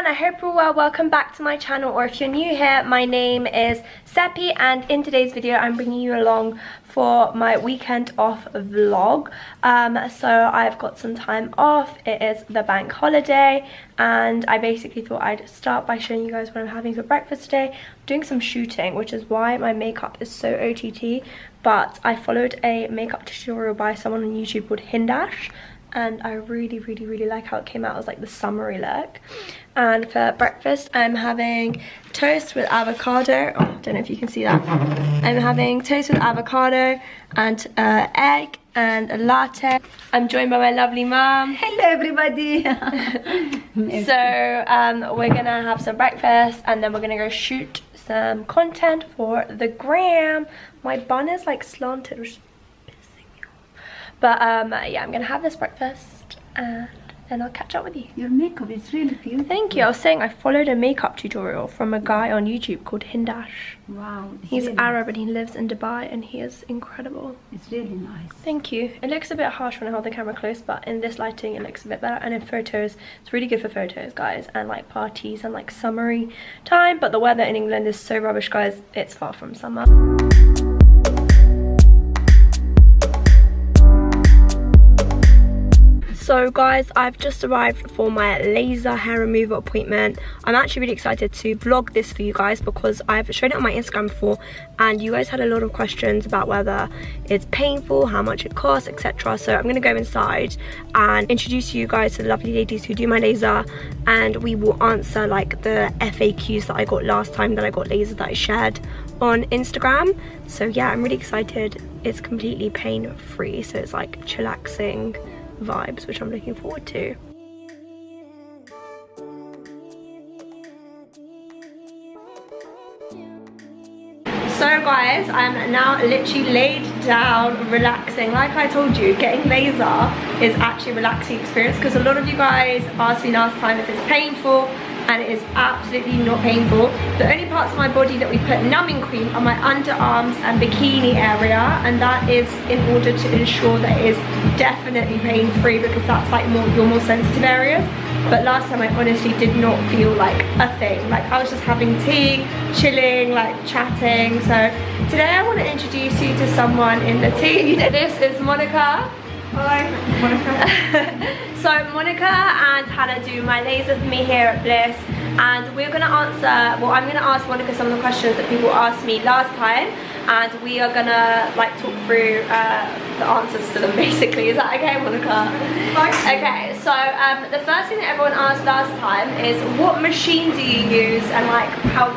everyone, I hope you're well. Welcome back to my channel, or if you're new here, my name is Seppi, and in today's video I'm bringing you along for my weekend off vlog. So I've got some time off. It is the bank holiday and I basically thought I'd start by showing you guys what I'm having for breakfast today. I'm doing some shooting, which is why my makeup is so OTT, but I followed a makeup tutorial by someone on YouTube called Hindash, and I really like how it came out as like the summery look. And for breakfast I'm having toast with avocado. Oh, don't know if you can see that. I'm having toast with avocado and egg and a latte. I'm joined by my lovely mum. Hello everybody. So we're gonna have some breakfast and then we're gonna go shoot some content for the gram. My bun is like slanted, which is pissing me off. But yeah, I'm gonna have this breakfast and then I'll catch up with you. Your makeup is really beautiful. Thank you. I was saying I followed a makeup tutorial from a guy on YouTube called Hindash. Wow. He's really Arab nice. and he lives in Dubai and he is incredible. It's really nice. Thank you. It looks a bit harsh when I hold the camera close, but in this lighting it looks a bit better. And in photos, it's really good for photos, guys, and like parties and like summery time. But the weather in England is so rubbish, guys. It's far from summer. So guys, I've just arrived for my laser hair removal appointment. I'm actually really excited to vlog this for you guys because I've shown it on my Instagram before and you guys had a lot of questions about whether it's painful, how much it costs, etc. So I'm going to go inside and introduce you guys to the lovely ladies who do my laser, and we will answer like the FAQs that I got last time that I got laser that I shared on Instagram. So yeah, I'm really excited. It's completely pain free, so it's like chillaxing vibes, which I'm looking forward to. So guys, I'm now literally laid down relaxing. Like I told you, getting laser is actually a relaxing experience because a lot of you guys asked me last time if it's painful, and it is absolutely not painful. The only parts of my body that we put numbing cream are my underarms and bikini area, and that is in order to ensure that it is definitely pain-free because that's like your more sensitive areas. But last time I honestly did not feel like a thing. Like I was just having tea, chilling, like chatting. So today I want to introduce you to someone in the team. This is Monica. Hi, Monica. So Monica and Hannah do my laser for me here at Bliss, and we're gonna answer, well, I'm gonna ask Monica some of the questions that people asked me last time, and we are gonna like talk through the answers to them basically. Is that okay, Monica? Okay, so the first thing that everyone asked last time is what machine do you use, and like how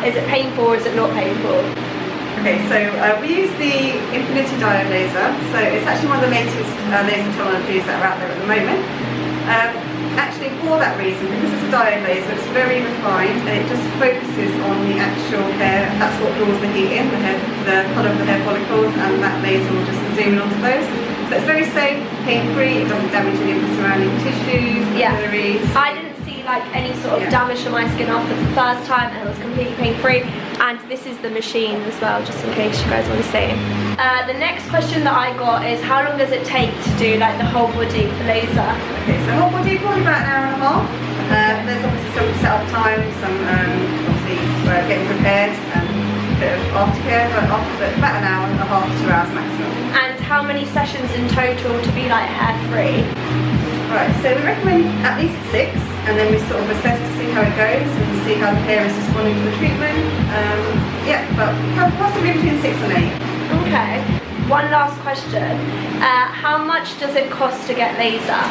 is it painful or is it not painful? Okay, so we use the Infinity Diode laser. So it's actually one of the latest laser technologies that are out there at the moment. Actually, for that reason, because it's a diode laser, it's very refined and it just focuses on the actual hair. That's what draws the heat in, the colour of the hair follicles, and that laser will just zoom in onto those. So it's very safe, pain-free. It doesn't damage any of the surrounding tissues, capillaries. I didn't see like any sort of damage to my skin after the first time, and it was completely pain-free. And this is the machine as well, just in case you guys want to see. The next question that I got is how long does it take to do like the whole body for laser? Okay, so whole body probably about an hour and a half. There's obviously some set-up time, some obviously getting prepared, and a bit of aftercare, but after about an hour and a half, 2 hours maximum. And how many sessions in total to be like hair-free? Right, so we recommend at least 6, and then we sort of assess to see how it goes and to see how the hair is responding to the treatment. Yeah, but possibly between 6 and 8. Okay. One last question. How much does it cost to get laser?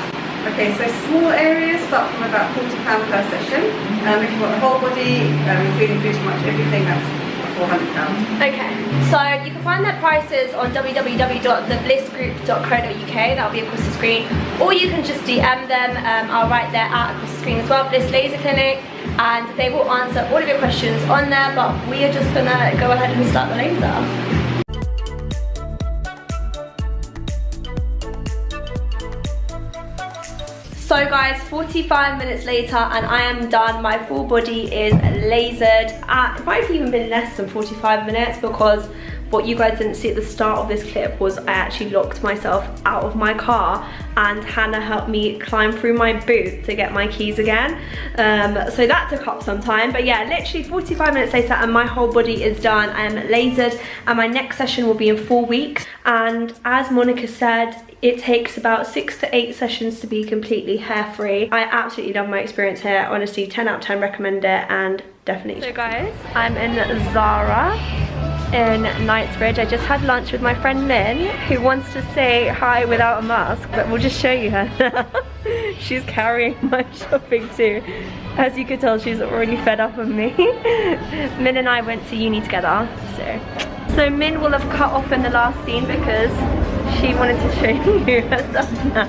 Okay, so small areas start from about £40 per session. If you want the whole body, including pretty much everything, that's £400. Okay, so you can find their prices on www.theblissgroup.co.uk. that'll be across the screen, or you can just DM them. I'll write their out across the screen as well, Bliss Laser Clinic, and they will answer all of your questions on there, but we are just gonna go ahead and start the laser. So guys, 45 minutes later and I am done. My full body is lasered. It might have even been less than 45 minutes because what you guys didn't see at the start of this clip was I actually locked myself out of my car and Hannah helped me climb through my boot to get my keys again. So that took up some time, but yeah, literally 45 minutes later and my whole body is done. I am lasered and my next session will be in 4 weeks. And as Monica said, it takes about 6 to 8 sessions to be completely hair free. I absolutely love my experience here. Honestly, 10 out of 10 recommend it, and definitely. So guys, I'm in Zara in Knightsbridge. I just had lunch with my friend Min, who wants to say hi without a mask, but we'll just show you her. She's carrying my shopping too. As you can tell, she's already fed up of me. Min and I went to uni together, so Min will have cut off in the last scene because she wanted to show you her stuff now.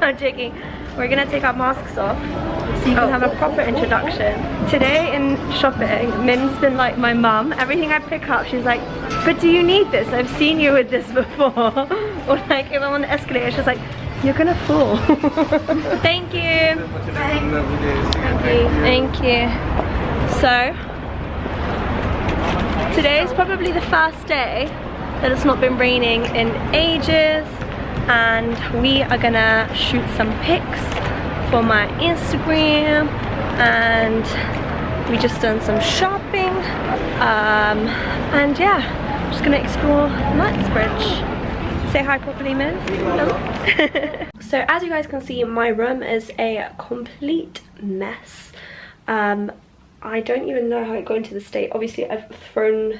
I'm joking. We're gonna take our masks off so you can have a proper introduction. Today in shopping, Min's been like my mum. Everything I pick up, she's like, but do you need this? I've seen you with this before. Or like if I'm on the escalator, she's like, you're gonna fall. Thank you. Thank you. So, today is probably the first day that it's not been raining in ages, and we are gonna shoot some pics for my Instagram, and we just done some shopping, and yeah, I'm just gonna explore Knightsbridge. Say hi properly, Min. Hello. So as you guys can see, my room is a complete mess. I don't even know how it got into this state. Obviously I've thrown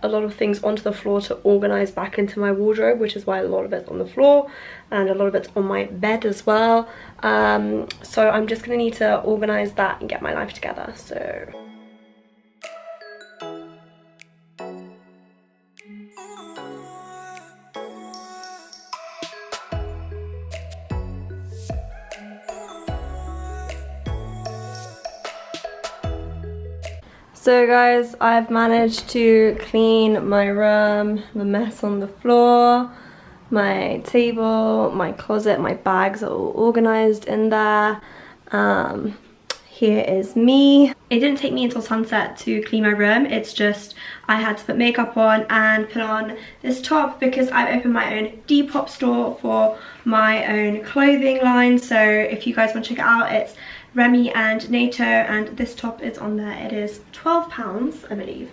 a lot of things onto the floor to organize back into my wardrobe, which is why a lot of it's on the floor and a lot of it's on my bed as well. So I'm just gonna need to organize that and get my life together. So guys, I've managed to clean my room, the mess on the floor, my table, my closet, my bags are all organized in there. Here is me. It didn't take me until sunset to clean my room. It's just I had to put makeup on and put on this top because I opened my own Depop store for my own clothing line. So if you guys want to check it out, it's Remy and NATO, and this top is on there. It is £12, I believe.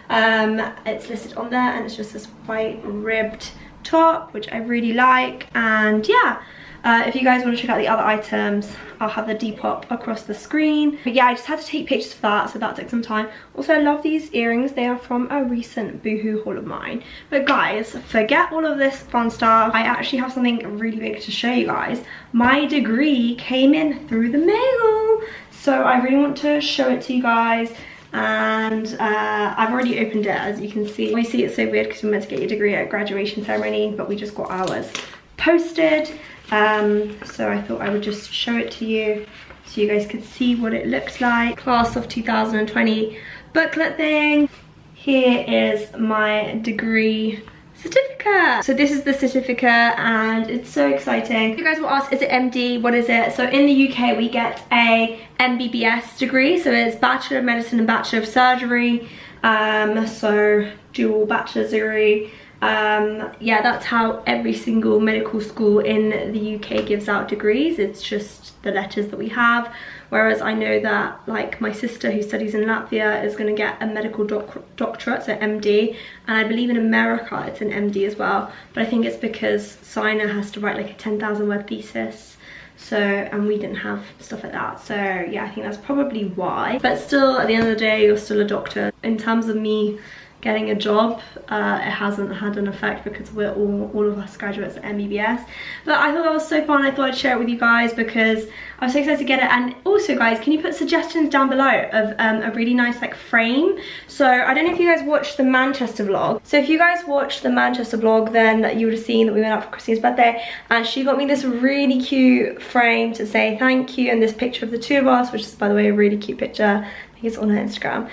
It's listed on there, and it's just this white ribbed top, which I really like. And yeah, if you guys want to check out the other items, I'll have the Depop across the screen. But yeah, I just had to take pictures for that, so that took some time. Also, I love these earrings. They are from a recent Boohoo haul of mine. But guys, forget all of this fun stuff. I actually have something really big to show you guys. My degree came in through the mail, so I really want to show it to you guys. And I've already opened it, as you can see. Obviously it's so weird because you're meant to get your degree at a graduation ceremony, but we just got ours posted. So I thought I would just show it to you so you guys could see what it looks like. Class of 2020 booklet thing. Here is my degree certificate. So this is the certificate, and it's so exciting. You guys will ask, is it MD? What is it? So in the UK we get a MBBS degree, so it's Bachelor of Medicine and Bachelor of Surgery. So dual bachelor's degree. Yeah, that's how every single medical school in the UK gives out degrees. It's just the letters that we have. Whereas I know that like my sister who studies in Latvia is going to get a medical doctorate, so MD, and I believe in America it's an MD as well, but I think it's because Sina has to write like a 10,000 word thesis, so, and we didn't have stuff like that. So yeah, I think that's probably why. But still, at the end of the day, you're still a doctor. In terms of me getting a job, it hasn't had an effect because we're all of us graduates at MBBS. But I thought that was so fun. I thought I'd share it with you guys because I was so excited to get it. And also guys, can you put suggestions down below of a really nice like frame? So I don't know if you guys watched the Manchester vlog. So if you guys watched the Manchester vlog, then you would have seen that we went out for Christine's birthday and she got me this really cute frame to say thank you, and this picture of the two of us, which is by the way a really cute picture. He's on her Instagram.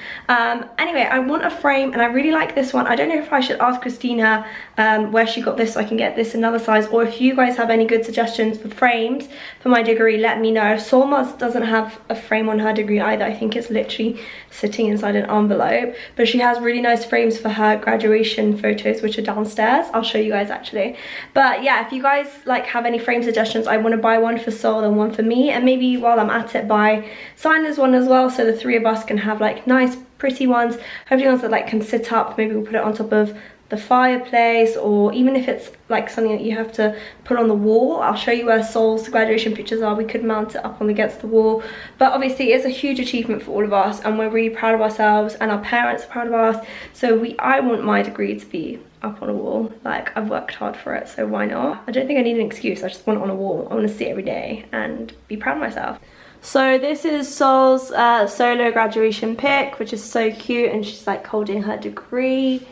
Anyway, I want a frame and I really like this one. I don't know if I should ask Christina where she got this so I can get this another size, or if you guys have any good suggestions for frames for my degree, let me know. Solmaz doesn't have a frame on her degree either. I think it's literally sitting inside an envelope, but she has really nice frames for her graduation photos, which are downstairs. I'll show you guys actually. But yeah, if you guys like have any frame suggestions, I want to buy one for Sol and one for me, and maybe while I'm at it buy Sina's one as well, so the three of us can have like nice pretty ones, hopefully ones that like can sit up. Maybe we'll put it on top of the fireplace, or even if it's like something that you have to put on the wall. I'll show you where Sol's graduation pictures are. We could mount it up on against the wall, but obviously it's a huge achievement for all of us and we're really proud of ourselves and our parents are proud of us, so I want my degree to be up on a wall. Like, I've worked hard for it, so why not? I don't think I need an excuse. I just want it on a wall. I want to see it every day and be proud of myself. So this is Sol's solo graduation pic, which is so cute, and she's like holding her degree,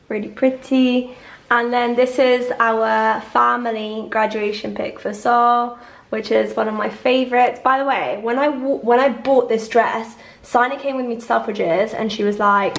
really pretty. And then this is our family graduation pic for Sol, which is one of my favorites. By the way, when I bought this dress, Sina came with me to Selfridges and she was like,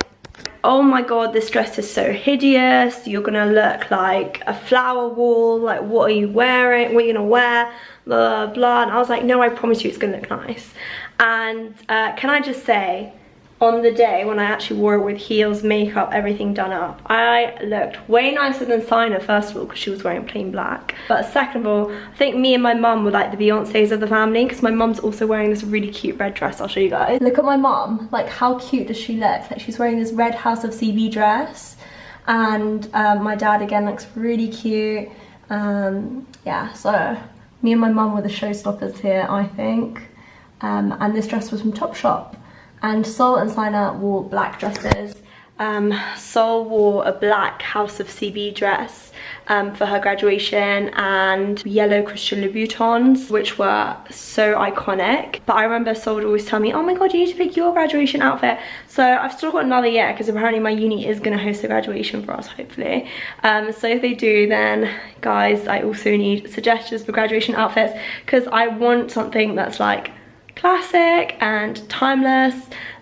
oh my god, this dress is so hideous, you're gonna look like a flower wall, like what are you wearing, what are you gonna wear, blah blah. And I was like, no, I promise you it's gonna look nice. And can I just say, on the day when I actually wore it with heels, makeup, everything done up, I looked way nicer than Sina, first of all, because she was wearing plain black. But second of all, I think me and my mum were like the Beyoncés of the family, because my mum's also wearing this really cute red dress. I'll show you guys. Look at my mum, like how cute does she look? Like she's wearing this red House of CB dress, and my dad again looks really cute. Yeah, so me and my mum were the showstoppers here, I think. And this dress was from Topshop. And Sol and Sina wore black dresses. Sol wore a black House of CB dress for her graduation, and yellow Christian Louboutins, which were so iconic. But I remember Sol would always tell me, oh my god, you need to pick your graduation outfit. So I've still got another year, because apparently my uni is going to host a graduation for us, hopefully. So if they do, then guys, I also need suggestions for graduation outfits, because I want something that's like classic and timeless,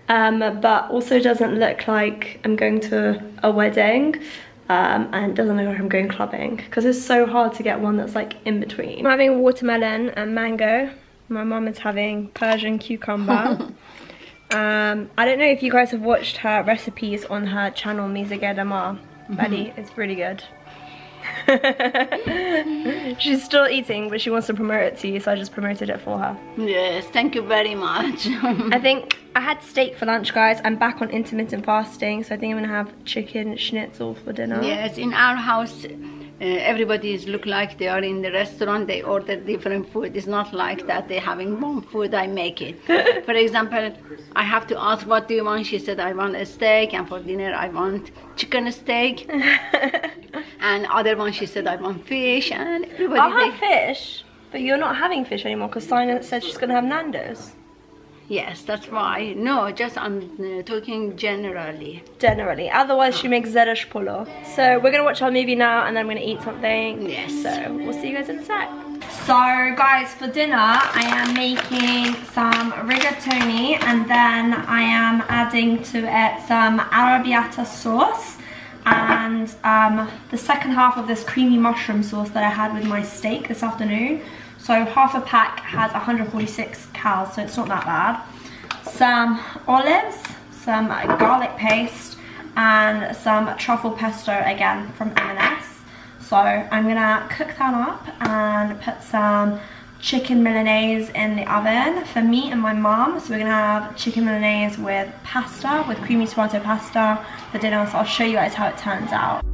but also doesn't look like I'm going to a wedding, and doesn't look like I'm going clubbing, because it's so hard to get one that's like in between. I'm having watermelon and mango. My mum is having Persian cucumber. I don't know if you guys have watched her recipes on her channel, Mizage Damar. Buddy, it's really good. She's still eating, but she wants to promote it to you, so I just promoted it for her. Yes, thank you very much. I think I had steak for lunch, guys. I'm back on intermittent fasting, so I think I'm gonna have chicken schnitzel for dinner. Yes, in our house everybody look like they are in the restaurant. They order different food. It's not like that they're having one food, I make it. For example, I have to ask, what do you want? She said, I want a steak, and for dinner I want chicken steak. And other one, she said, I want fish. And everybody, I'll have fish, but you're not having fish anymore, because Sina said she's gonna have Nando's. Yes, that's why. No, just I'm talking generally. Generally. Otherwise, she makes zerish polo. So we're gonna watch our movie now, and then I'm gonna eat something. Yes. So we'll see you guys in a sec. So guys, for dinner, I am making some rigatoni, and then I am adding to it some arrabbiata sauce, and the second half of this creamy mushroom sauce that I had with my steak this afternoon. So half a pack has 146 calories, so it's not that bad. Some olives, some garlic paste, and some truffle pesto, again from M&S. So I'm gonna cook that up and put some chicken Milanese in the oven for me and my mom. So we're gonna have chicken Milanese with pasta, with creamy tomato pasta for dinner. So I'll show you guys how it turns out.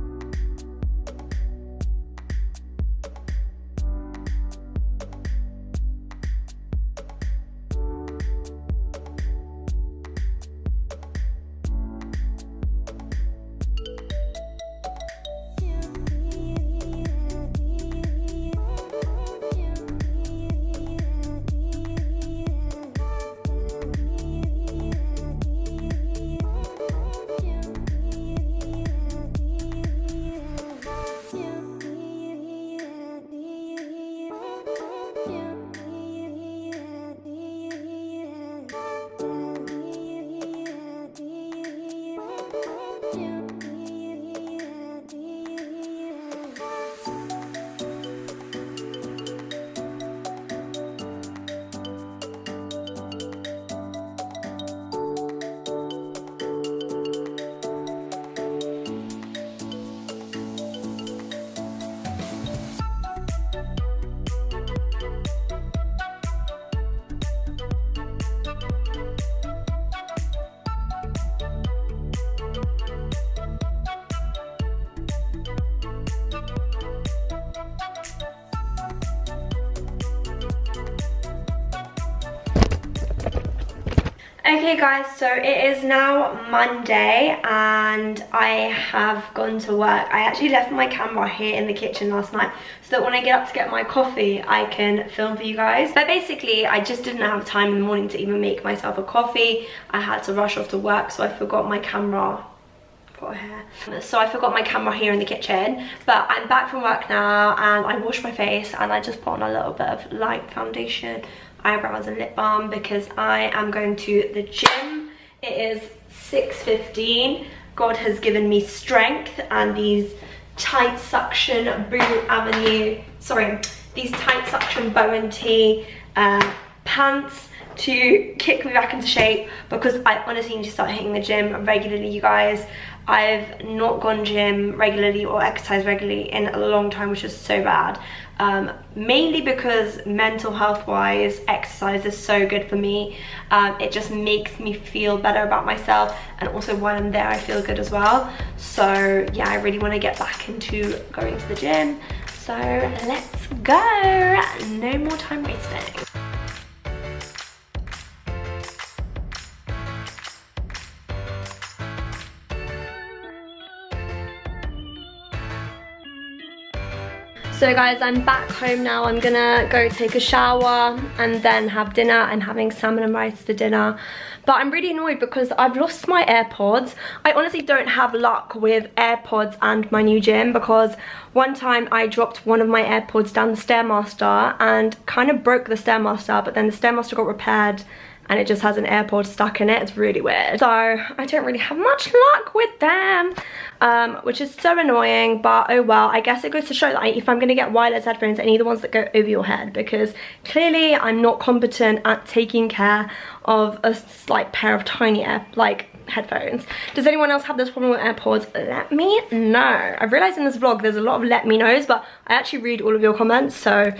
Okay guys, so it is now Monday and I have gone to work. I actually left my camera here in the kitchen last night so that when I get up to get my coffee I can film for you guys. But basically I just didn't have time in the morning to even make myself a coffee. I had to rush off to work, so I forgot my camera. So I forgot my camera here in the kitchen, but I'm back from work now and I washed my face and I just put on a little bit of light foundation, eyebrows and lip balm because I am going to the gym. It is 6:15. God has given me strength and these tight suction these tight suction Bowen T pants to kick me back into shape, because I honestly need to start hitting the gym regularly, you guys. I've not gone gym regularly or exercise regularly in a long time, which is so bad. Mainly because mental health wise exercise is so good for me. It just makes me feel better about myself, and also when I'm there I feel good as well. So yeah, I really want to get back into going to the gym, so let's go. No more time wasting. So guys, I'm back home now. I'm gonna go take a shower and then have dinner. I'm having salmon and rice for dinner. But I'm really annoyed because I've lost my AirPods. I honestly don't have luck with AirPods and my new gym, because one time I dropped one of my AirPods down the Stairmaster and kind of broke the Stairmaster, but then the Stairmaster got repaired and it just has an AirPod stuck in it. It's really weird. So I don't really have much luck with them, which is so annoying, but oh well. I guess it goes to show that if I'm gonna get wireless headphones, I need the ones that go over your head, because clearly I'm not competent at taking care of a slight pair of tiny headphones. Does anyone else have this problem with AirPods? Let me know. I've realized in this vlog there's a lot of let me knows, but I actually read all of your comments, so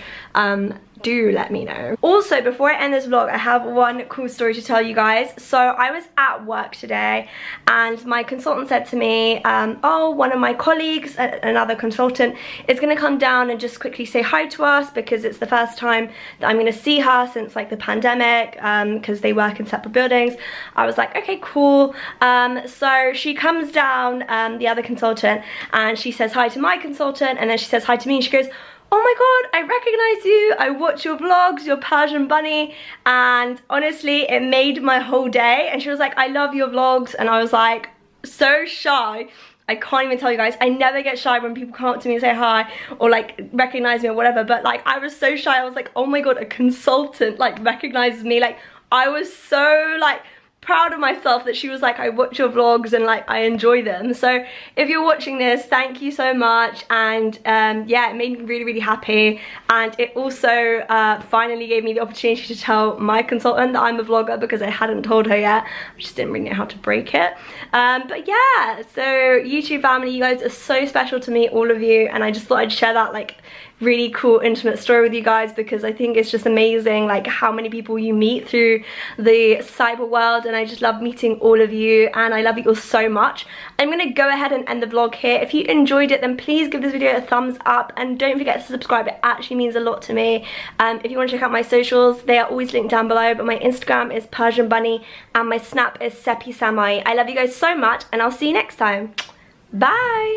do let me know. Also, before I end this vlog, I have one cool story to tell you guys. So I was at work today and my consultant said to me, oh, one of my colleagues, another consultant, is gonna come down and just quickly say hi to us, because it's the first time that I'm gonna see her since like the pandemic, because they work in separate buildings. I was like, okay, cool. So she comes down, the other consultant, and she says hi to my consultant, and then she says hi to me, and she goes, oh my god, I recognize you, I watch your vlogs, your Persian bunny, and honestly, it made my whole day. And she was like, I love your vlogs, and I was like, so shy. I can't even tell you guys, I never get shy when people come up to me and say hi, or like recognize me or whatever, but like I was so shy. I was like, oh my god, a consultant like recognizes me. Like I was so like proud of myself that she was like, I watch your vlogs and like I enjoy them. So if you're watching this, thank you so much. And yeah, it made me really, really happy. And it also finally gave me the opportunity to tell my consultant that I'm a vlogger, because I hadn't told her yet. I just didn't really know how to break it. But yeah, so YouTube family, you guys are so special to me, all of you, and I just thought I'd share that like really cool intimate story with you guys, because I think it's just amazing like how many people you meet through the cyber world, and I just love meeting all of you, and I love you all so much. I'm gonna go ahead and end the vlog here. If you enjoyed it, then please give this video a thumbs up, and don't forget to subscribe. It actually means a lot to me. If you want to check out my socials, they are always linked down below, but my Instagram is Persian Bunny and my Snap is Seppi Samai. I love you guys so much, and I'll see you next time. Bye.